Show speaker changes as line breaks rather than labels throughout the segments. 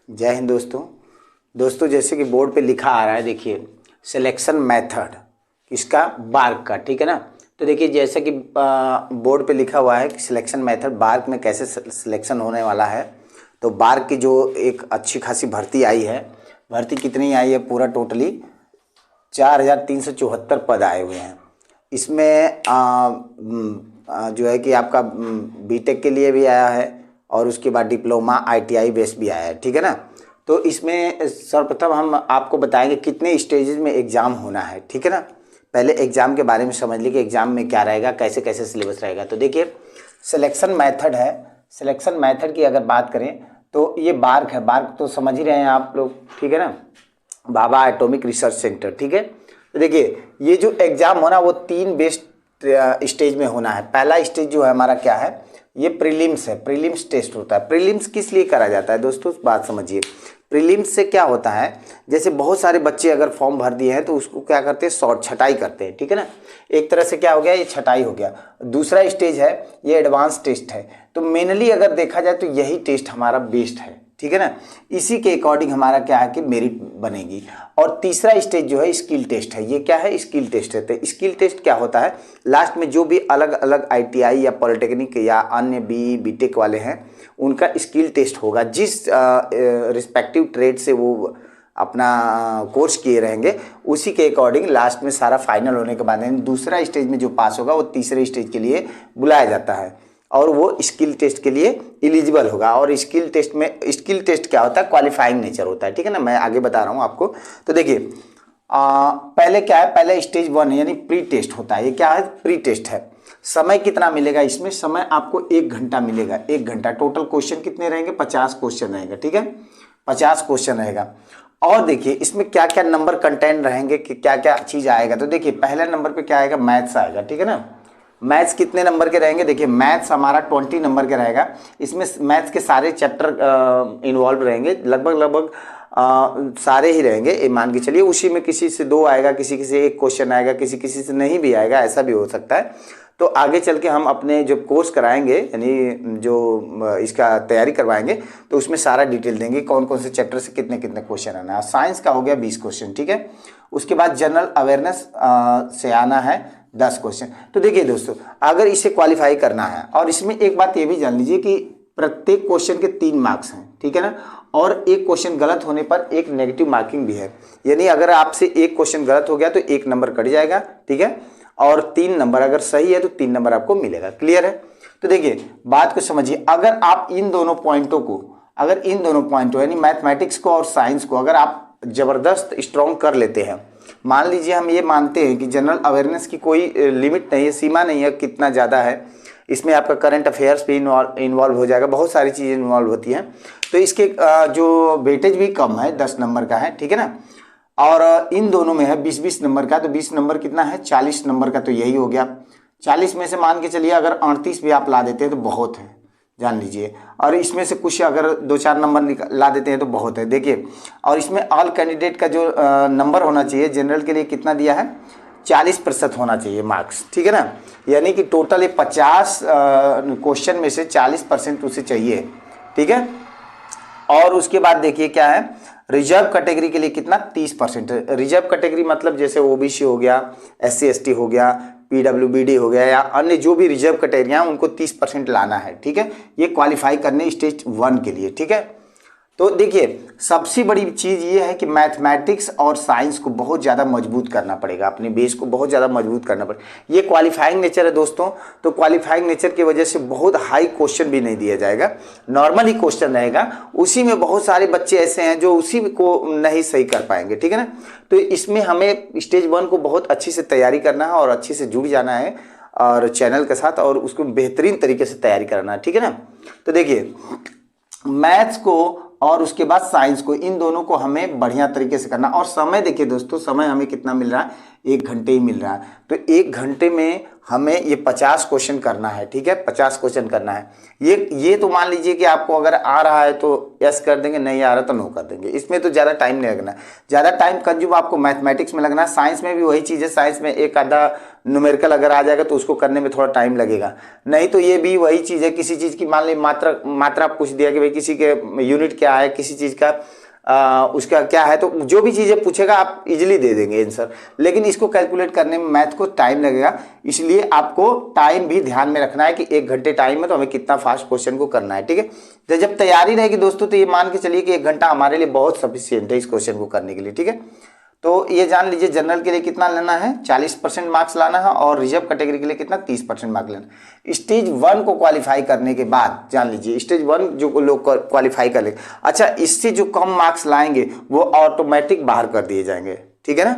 जय हिंद दोस्तों जैसे कि बोर्ड पे लिखा आ रहा है, देखिए सिलेक्शन मेथड किसका, बार्क का। ठीक है ना। तो देखिए जैसे कि बोर्ड पे लिखा हुआ है कि सिलेक्शन मेथड बार्क में कैसे सिलेक्शन होने वाला है। तो बार्क की जो एक अच्छी खासी भर्ती आई है, भर्ती कितनी आई है, पूरा टोटली 4374 पद आए हुए हैं। इसमें जो है कि आपका बीटेक के लिए भी आया है और उसके बाद डिप्लोमा आईटीआई बेस भी आया है। ठीक है ना। तो इसमें सर्वप्रथम हम आपको बताएंगे कितने स्टेजेस में एग्ज़ाम होना है। ठीक है ना। पहले एग्ज़ाम के बारे में समझ लीजिए कि एग्ज़ाम में क्या रहेगा, कैसे कैसे सिलेबस रहेगा। तो देखिए सिलेक्शन मेथड है। सिलेक्शन मेथड की अगर बात करें तो ये बार्क है। बार्क तो समझ ही रहे हैं आप लोग। ठीक है ना। Bhabha atomic research centre. ठीक है। तो देखिए ये जो एग्ज़ाम होना वो 3 बेस्ट स्टेज में होना है। पहला स्टेज जो है हमारा क्या है, ये प्रीलिम्स है। प्रीलिम्स टेस्ट होता है। प्रीलिम्स किस लिए करा जाता है दोस्तों, बात समझिए। प्रीलिम्स से क्या होता है, जैसे बहुत सारे बच्चे अगर फॉर्म भर दिए हैं तो उसको क्या करते हैं, शॉर्ट छटाई करते हैं। ठीक है ना। एक तरह से क्या हो गया, ये छटाई हो गया। दूसरा स्टेज है ये एडवांस टेस्ट है। तो मेनली अगर देखा जाए तो यही टेस्ट हमारा बेस्ट है। ठीक है ना। इसी के अकॉर्डिंग हमारा क्या है कि मेरिट बनेगी। और तीसरा स्टेज जो है स्किल टेस्ट है। ये क्या है, स्किल टेस्ट है। तो स्किल टेस्ट क्या होता है, लास्ट में जो भी अलग अलग आईटीआई या पॉलिटेक्निक या अन्य बीटेक वाले हैं उनका स्किल टेस्ट होगा। जिस रिस्पेक्टिव ट्रेड से वो अपना कोर्स किए रहेंगे उसी के अकॉर्डिंग लास्ट में सारा फाइनल होने के बाद दूसरा स्टेज में जो पास होगा वो तीसरे स्टेज के लिए बुलाया जाता है और वो स्किल टेस्ट के लिए एलिजिबल होगा। और स्किल टेस्ट क्या होता है, क्वालिफाइंग नेचर होता है। ठीक है ना। मैं आगे बता रहा हूँ आपको। तो देखिए पहले क्या है, पहले स्टेज 1 है यानी प्री टेस्ट होता है। ये क्या है, प्री टेस्ट है। समय कितना मिलेगा इसमें, समय आपको 1 घंटा मिलेगा। 1 घंटा। टोटल क्वेश्चन कितने रहेंगे, 50 क्वेश्चन रहेगा। ठीक है, 50 क्वेश्चन रहेगा। और देखिए इसमें क्या क्या नंबर कंटेंट रहेंगे कि क्या क्या चीज़ आएगा। तो देखिए पहले नंबर पे क्या आएगा, मैथ्स आएगा। ठीक है ना। मैथ्स कितने नंबर के रहेंगे, देखिए मैथ्स हमारा 20 नंबर के रहेगा। इसमें मैथ्स के सारे चैप्टर इन्वॉल्व रहेंगे, लगभग सारे ही रहेंगे। मान के चलिए उसी में किसी से 2 आएगा, किसी से 1 क्वेश्चन आएगा, किसी से नहीं भी आएगा, ऐसा भी हो सकता है। तो आगे चल के हम अपने जो कोर्स कराएंगे यानी जो इसका तैयारी करवाएंगे तो उसमें सारा डिटेल देंगे कौन कौन से चैप्टर से कितने कितने क्वेश्चन आना है। साइंस का हो गया 20 क्वेश्चन। ठीक है। उसके बाद जनरल अवेयरनेस से आना है 10 क्वेश्चन। तो देखिए दोस्तों अगर इसे क्वालिफाई करना है, और इसमें एक बात ये भी जान लीजिए कि प्रत्येक क्वेश्चन के 3 मार्क्स हैं। ठीक है ना। और एक क्वेश्चन गलत होने पर एक नेगेटिव मार्किंग भी है, यानी अगर आपसे एक क्वेश्चन गलत हो गया तो 1 नंबर कट जाएगा। ठीक है। और 3 नंबर अगर सही है तो 3 नंबर आपको मिलेगा। क्लियर है। तो देखिए बात को समझिए, अगर आप इन दोनों पॉइंटों को यानी मैथमेटिक्स को और साइंस को अगर आप जबरदस्त स्ट्रॉन्ग कर लेते हैं, मान लीजिए हम ये मानते हैं कि जनरल अवेयरनेस की कोई लिमिट नहीं है, सीमा नहीं है कितना ज़्यादा है, इसमें आपका करंट अफेयर्स भी इन्वॉल्व हो जाएगा, बहुत सारी चीज़ें इन्वॉल्व होती हैं। तो इसके जो वेटेज भी कम है, 10 नंबर का है। ठीक है ना। और इन दोनों में है 20-20 नंबर का। तो 20 नंबर कितना है, 40 नंबर का। तो यही हो गया। 40 में से मान के चलिए अगर 38 भी आप ला देते हैं तो बहुत है, जान लीजिए। और इसमें से कुछ अगर 2-4 नंबर ला देते हैं तो बहुत है। देखिए और इसमें ऑल कैंडिडेट का जो नंबर होना चाहिए जनरल के लिए कितना दिया है, 40% होना चाहिए मार्क्स। ठीक है ना। यानी कि टोटल ये 50 क्वेश्चन में से 40% उसे चाहिए। ठीक है। और उसके बाद देखिए क्या है, रिजर्व कैटेगरी के लिए कितना, 30%। रिजर्व कैटेगरी मतलब जैसे ओबीसी हो गया, SC ST हो गया, PWBD हो गया या अन्य जो भी रिजर्व कैटेगरियां उनको 30% लाना है। ठीक है। ये क्वालिफाई करने स्टेज 1 के लिए। ठीक है। तो देखिए सबसे बड़ी चीज़ ये है कि मैथमेटिक्स और साइंस को बहुत ज़्यादा मजबूत करना पड़ेगा, अपने बेस को बहुत ज़्यादा मजबूत करना पड़ेगा। ये क्वालिफाइंग नेचर है दोस्तों। तो क्वालिफाइंग नेचर की वजह से बहुत हाई क्वेश्चन भी नहीं दिया जाएगा, नॉर्मल ही क्वेश्चन रहेगा। उसी में बहुत सारे बच्चे ऐसे हैं जो उसी को नहीं सही कर पाएंगे। ठीक है ना। तो इसमें हमें स्टेज 1 को बहुत अच्छी से तैयारी करना है और अच्छे से जुड़ जाना है और चैनल के साथ, और उसको बेहतरीन तरीके से तैयारी करना है। ठीक है ना। तो देखिए मैथ्स को और उसके बाद साइंस को, इन दोनों को हमें बढ़िया तरीके से करना। और समय देखिए दोस्तों, समय हमें कितना मिल रहा है, 1 घंटे ही मिल रहा है। तो 1 घंटे में हमें ये 50 क्वेश्चन करना है, ठीक है, 50 क्वेश्चन करना है। ये तो मान लीजिए कि आपको अगर आ रहा है तो यस कर देंगे, नहीं आ रहा तो नो कर देंगे। इसमें तो ज़्यादा टाइम नहीं लगना, ज़्यादा टाइम कंज्यूम आपको मैथमेटिक्स में लगना है। साइंस में भी वही चीज़ है, साइंस में एक आधा न्यूमेरिकल अगर आ जाएगा तो उसको करने में थोड़ा टाइम लगेगा। नहीं तो ये भी वही चीज़ है, किसी चीज़ की मान ली मात्रा पूछ दिया कि भाई किसी के यूनिट क्या है, किसी चीज़ का उसका क्या है, तो जो भी चीज़ें पूछेगा आप इजीली दे देंगे आंसर। लेकिन इसको कैलकुलेट करने में मैथ को टाइम लगेगा, इसलिए आपको टाइम भी ध्यान में रखना है कि 1 घंटे टाइम में तो हमें कितना फास्ट क्वेश्चन को करना है, ठीक है। तो जब तैयारी रहेगी दोस्तों तो ये मान के चलिए कि 1 घंटा हमारे लिए बहुत सफिशियंट है इस क्वेश्चन को करने के लिए, ठीक है। तो ये जान लीजिए जनरल के लिए कितना लेना है, 40% मार्क्स लाना है, और रिजर्व कैटेगरी के लिए कितना 30% मार्क्स लेना है। स्टेज 1 को क्वालिफाई करने के बाद जान लीजिए स्टेज 1 जो लोग क्वालिफाई कर लेंगे, अच्छा इससे जो कम मार्क्स लाएंगे वो ऑटोमेटिक बाहर कर दिए जाएंगे, ठीक है ना।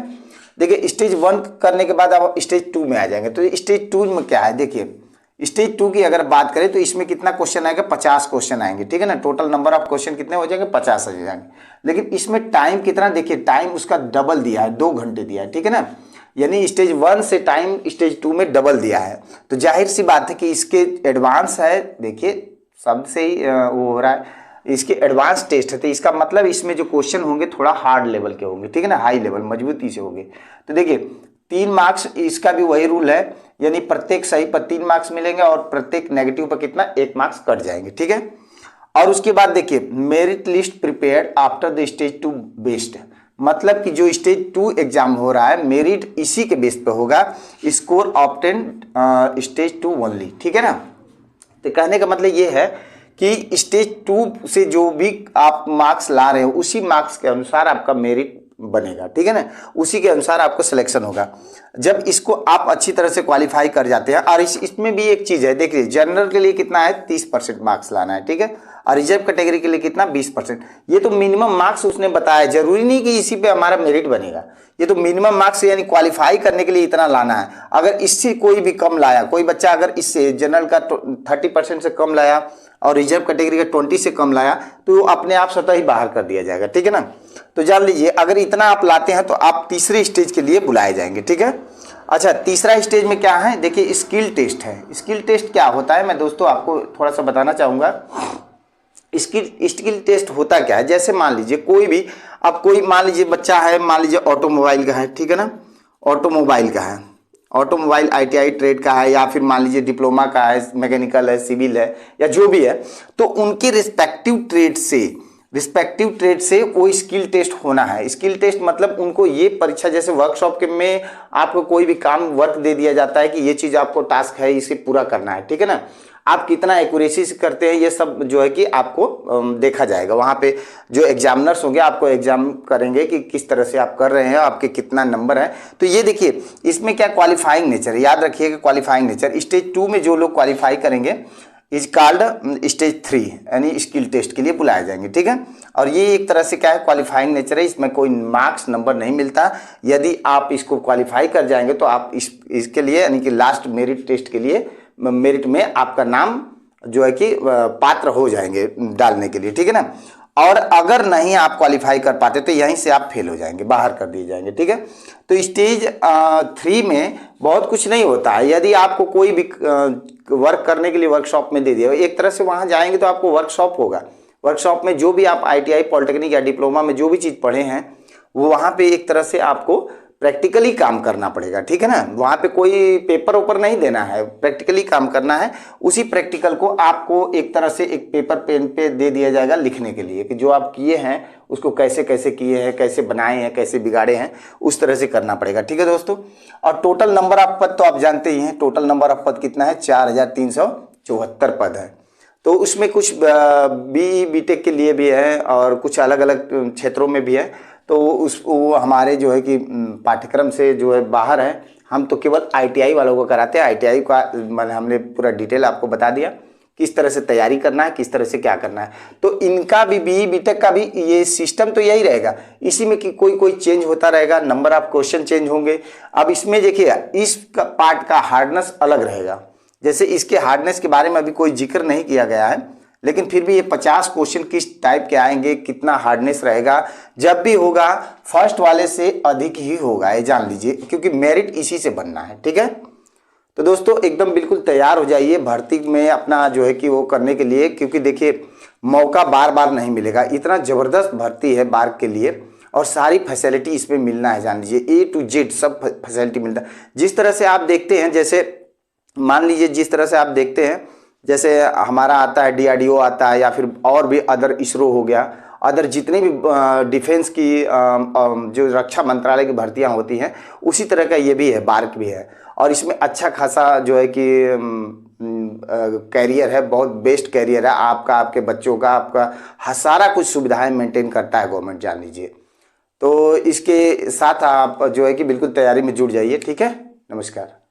देखिए स्टेज 1 करने के बाद आप स्टेज 2 में आ जाएंगे। तो स्टेज 2 में क्या है, देखिए स्टेज 2 की अगर बात करें तो इसमें कितना क्वेश्चन आएगा, 50 क्वेश्चन आएंगे, ठीक है ना। टोटल नंबर ऑफ क्वेश्चन कितने हो जाएंगे, 50 हो जाएंगे। लेकिन इसमें टाइम कितना, देखिए टाइम उसका डबल दिया है, 2 घंटे दिया है, ठीक है ना। यानी स्टेज 1 से टाइम स्टेज 2 में डबल दिया है। तो जाहिर सी बात है कि इसके एडवांस है, देखिए शब्द से ही वो हो रहा है, इसके एडवांस टेस्ट है। तो इसका मतलब इसमें जो क्वेश्चन होंगे थोड़ा हार्ड लेवल के होंगे, ठीक है ना, हाई लेवल मजबूती से होंगे। तो देखिए 3 मार्क्स, इसका भी वही रूल है, यानी प्रत्येक सही पर 3 मार्क्स मिलेंगे और प्रत्येक नेगेटिव पर कितना 1 मार्क्स कट जाएंगे, ठीक है। और उसके बाद देखिए merit list prepared after the stage 2 based, मतलब कि जो स्टेज 2 एग्जाम हो रहा है मेरिट इसी के बेस पे होगा, स्कोर ऑब्टेन्ड स्टेज 2 ओनली, ठीक है ना। तो कहने का मतलब ये है कि स्टेज 2 से जो भी आप मार्क्स ला रहे हो उसी मार्क्स के अनुसार आपका मेरिट बनेगा, ठीक है ना, उसी के अनुसार आपको सिलेक्शन होगा। जब इसको आप अच्छी तरह से क्वालिफाई कर जाते हैं, और इसमें भी एक चीज़ है, देखिए जनरल के लिए कितना है 30% मार्क्स लाना है, ठीक है, और रिजर्व कैटेगरी के लिए कितना 20%। ये तो मिनिमम मार्क्स उसने बताया, जरूरी नहीं कि इसी पे हमारा मेरिट बनेगा, ये तो मिनिमम मार्क्स यानी क्वालिफाई करने के लिए इतना लाना है। अगर इससे कोई भी कम लाया, कोई बच्चा अगर इससे जनरल का 30% से कम लाया और रिजर्व कैटेगरी का 20 से कम लाया तो अपने आप स्वतः ही बाहर कर दिया जाएगा, ठीक है ना। तो जान लीजिए अगर इतना आप लाते हैं तो आप तीसरे स्टेज के लिए बुलाए जाएंगे, ठीक है। अच्छा तीसरा स्टेज में क्या है, देखिए स्किल टेस्ट है। स्किल टेस्ट क्या होता है मैं दोस्तों आपको थोड़ा सा बताना चाहूँगा। स्किल टेस्ट होता क्या है, जैसे मान लीजिए कोई भी, अब कोई मान लीजिए बच्चा है, मान लीजिए ऑटोमोबाइल का है, ठीक है ना, ऑटोमोबाइल का है, ऑटोमोबाइल ITI ट्रेड का है, या फिर मान लीजिए डिप्लोमा का है, मैकेनिकल है, सिविल है, या जो भी है, तो उनके रिस्पेक्टिव ट्रेड से वो स्किल टेस्ट होना है। स्किल टेस्ट मतलब उनको ये परीक्षा, जैसे वर्कशॉप के में आपको कोई भी काम वर्क दे दिया जाता है कि ये चीज़ आपको टास्क है, इसे पूरा करना है, ठीक है ना। आप कितना एक्यूरेसी से करते हैं ये सब जो है कि आपको देखा जाएगा। वहाँ पे जो एग्जामिनर्स होंगे आपको एग्जाम करेंगे कि किस तरह से आप कर रहे हैं, आपके कितना नंबर है। तो ये देखिए इसमें क्या क्वालिफाइंग नेचर है, याद रखिएगा क्वालिफाइंग नेचर। स्टेज 2 में जो लोग क्वालिफाई करेंगे इज कॉल्ड स्टेज 3 यानी स्किल टेस्ट के लिए बुलाए जाएंगे, ठीक है। और ये एक तरह से क्या है क्वालिफाइंग नेचर है, इसमें कोई मार्क्स नंबर नहीं मिलता। यदि आप इसको क्वालिफाई कर जाएंगे तो आप इसके लिए यानी कि लास्ट मेरिट टेस्ट के लिए मेरिट में आपका नाम जो है कि पात्र हो जाएंगे डालने के लिए, ठीक है ना। और अगर नहीं आप क्वालिफाई कर पाते तो यहीं से आप फेल हो जाएंगे, बाहर कर दिए जाएंगे, ठीक है। तो स्टेज 3 में बहुत कुछ नहीं होता है। यदि आपको कोई भी वर्क करने के लिए वर्कशॉप में दे दिया, एक तरह से वहाँ जाएंगे तो आपको वर्कशॉप होगा। वर्कशॉप में जो भी आप ITI पॉलिटेक्निक या डिप्लोमा में जो भी चीज़ पढ़े हैं वो वहाँ पे एक तरह से आपको प्रैक्टिकली काम करना पड़ेगा, ठीक है ना। वहाँ पे कोई पेपर वेपर नहीं देना है, प्रैक्टिकली काम करना है। उसी प्रैक्टिकल को आपको एक तरह से एक पेपर पेन पे दे दिया जाएगा लिखने के लिए कि जो आप किए हैं उसको कैसे कैसे किए हैं, कैसे बनाए हैं, कैसे बिगाड़े हैं, उस तरह से करना पड़ेगा, ठीक है दोस्तों। और टोटल नंबर ऑफ पद तो आप जानते ही हैं, टोटल नंबर ऑफ पद कितना है 4374 पद है। तो उसमें कुछ BTech के लिए भी है और कुछ अलग अलग क्षेत्रों में भी है। तो वो हमारे जो है कि पाठ्यक्रम से जो है बाहर है। हम तो केवल ITI वालों को कराते हैं। ITI का मैंने हमने पूरा डिटेल आपको बता दिया किस तरह से तैयारी करना है, किस तरह से क्या करना है। तो इनका भी BTech का भी ये सिस्टम तो यही रहेगा, इसी में कि कोई चेंज होता रहेगा, नंबर ऑफ क्वेश्चन चेंज होंगे। अब इसमें देखिए इस पार्ट का हार्डनेस अलग रहेगा, जैसे इसके हार्डनेस के बारे में अभी कोई जिक्र नहीं किया गया है, लेकिन फिर भी ये 50 क्वेश्चन किस टाइप के आएंगे, कितना हार्डनेस रहेगा, जब भी होगा फर्स्ट वाले से अधिक ही होगा, ये जान लीजिए, क्योंकि मेरिट इसी से बनना है। ठीक है, तो दोस्तों एकदम बिल्कुल तैयार हो जाइए भर्ती में अपना जो है कि वो करने के लिए, क्योंकि देखिए मौका बार बार नहीं मिलेगा। इतना ज़बरदस्त भर्ती है बार के लिए और सारी फैसिलिटी इसमें मिलना है, जान लीजिए A to Z सब फैसिलिटी मिलता है। जिस तरह से आप देखते हैं, जैसे मान लीजिए जिस तरह से आप देखते हैं, जैसे हमारा आता है DRDO आता है, या फिर और भी अदर इसरो हो गया, अदर जितने भी डिफेंस की जो रक्षा मंत्रालय की भर्तियां होती हैं, उसी तरह का ये भी है, बार्क भी है। और इसमें अच्छा खासा जो है कि कैरियर है, बहुत बेस्ट कैरियर है आपका, आपके बच्चों का, आपका सारा कुछ सुविधाएं मेंटेन करता है गवर्नमेंट, जान लीजिए। तो इसके साथ आप जो है कि बिल्कुल तैयारी में जुट जाइए। ठीक है, नमस्कार।